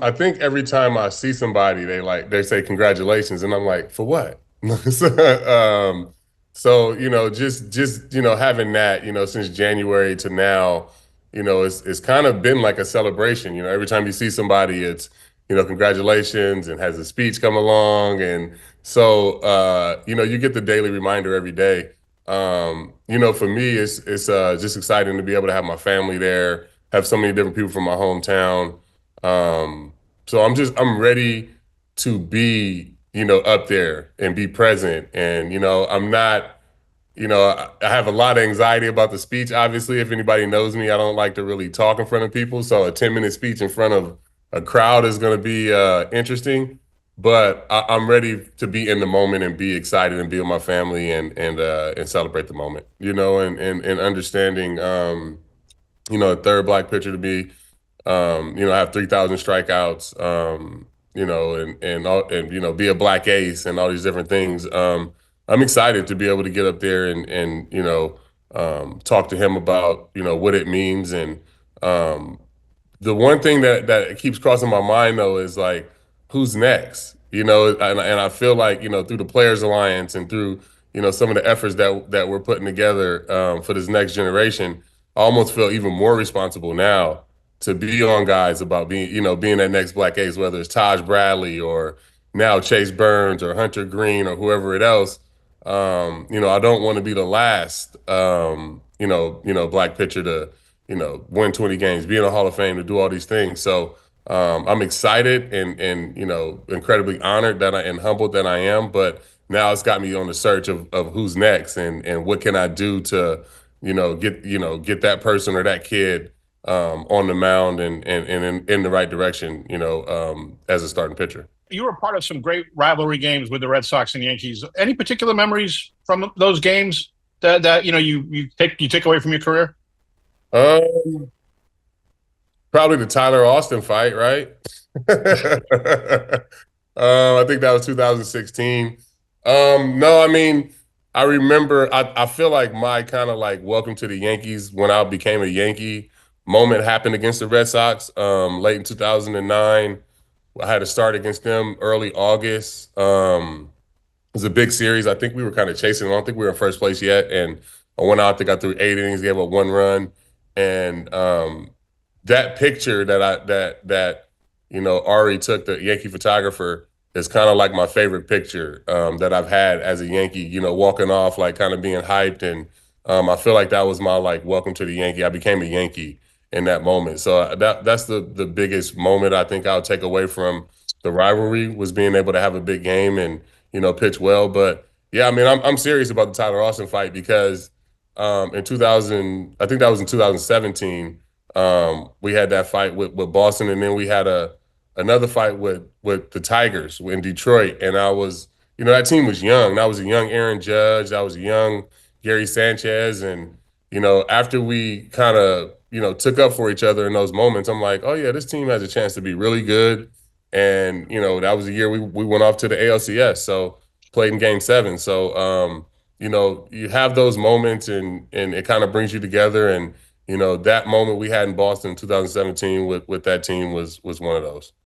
I think every time I see somebody, they say congratulations, and I'm like, for what? um, so just having that, since January to now, it's kind of been like a celebration. Every time you see somebody, it's congratulations, and has a speech come along, and so you get the daily reminder every day. For me, it's just exciting to be able to have my family there, have so many different people from my hometown. So I'm ready to be, up there and be present. And, I'm not, I have a lot of anxiety about the speech. Obviously, if anybody knows me, I don't like to really talk in front of people. So a 10-minute speech in front of a crowd is going to be interesting. But I'm ready to be in the moment and be excited and be with my family and celebrate the moment, and understanding, a third black pitcher to be have 3,000 strikeouts, and be a black ace and all these different things. I'm excited to be able to get up there and talk to him about what it means. And um, the one thing that keeps crossing my mind though is like, who's next? And I feel like through the Players Alliance and through some of the efforts that we're putting together for this next generation, I almost feel even more responsible now to be on guys about being that next black ace, whether it's Taj Bradley or now Chase Burns or Hunter Green or whoever it else. I don't want to be the last black pitcher to win 20 games, be in the Hall of Fame, to do all these things. So I'm excited and incredibly honored and humbled that I am. But now it's got me on the search of who's next and what can I do to get that person or that kid on the mound and in the right direction, as a starting pitcher. You were part of some great rivalry games with the Red Sox and Yankees. Any particular memories from those games that you take away from your career? Um, Probably the Tyler Austin fight, right? I think that was 2016. No, I mean, I remember. I feel like my kind of like welcome to the Yankees when I became a Yankee moment happened against the Red Sox late in 2009. I had to start against them early August. It was a big series. I think we were kind of chasing. I don't think we were in first place yet, and I went out. I think I threw 8 innings, gave up 1 run, and that picture that Ari took, the Yankee photographer, is kind of like my favorite picture that I've had as a Yankee. Walking off like kind of being hyped, and I feel like that was my like welcome to the Yankee. I became a Yankee in that moment. So that's the biggest moment I think I'll take away from the rivalry, was being able to have a big game and pitch well. But yeah, I mean, I'm serious about the Tyler Austin fight because in 2000, I think that was in 2017. We had that fight with Boston, and then we had another fight with the Tigers in Detroit. And I was, that team was young. That was a young Aaron Judge. That was a young Gary Sanchez. And after we kind of took up for each other in those moments, I'm like, oh yeah, this team has a chance to be really good. And that was the year we went off to the ALCS. So played in Game 7. So you have those moments, and it kind of brings you together. And that moment we had in Boston in 2017 with that team was one of those.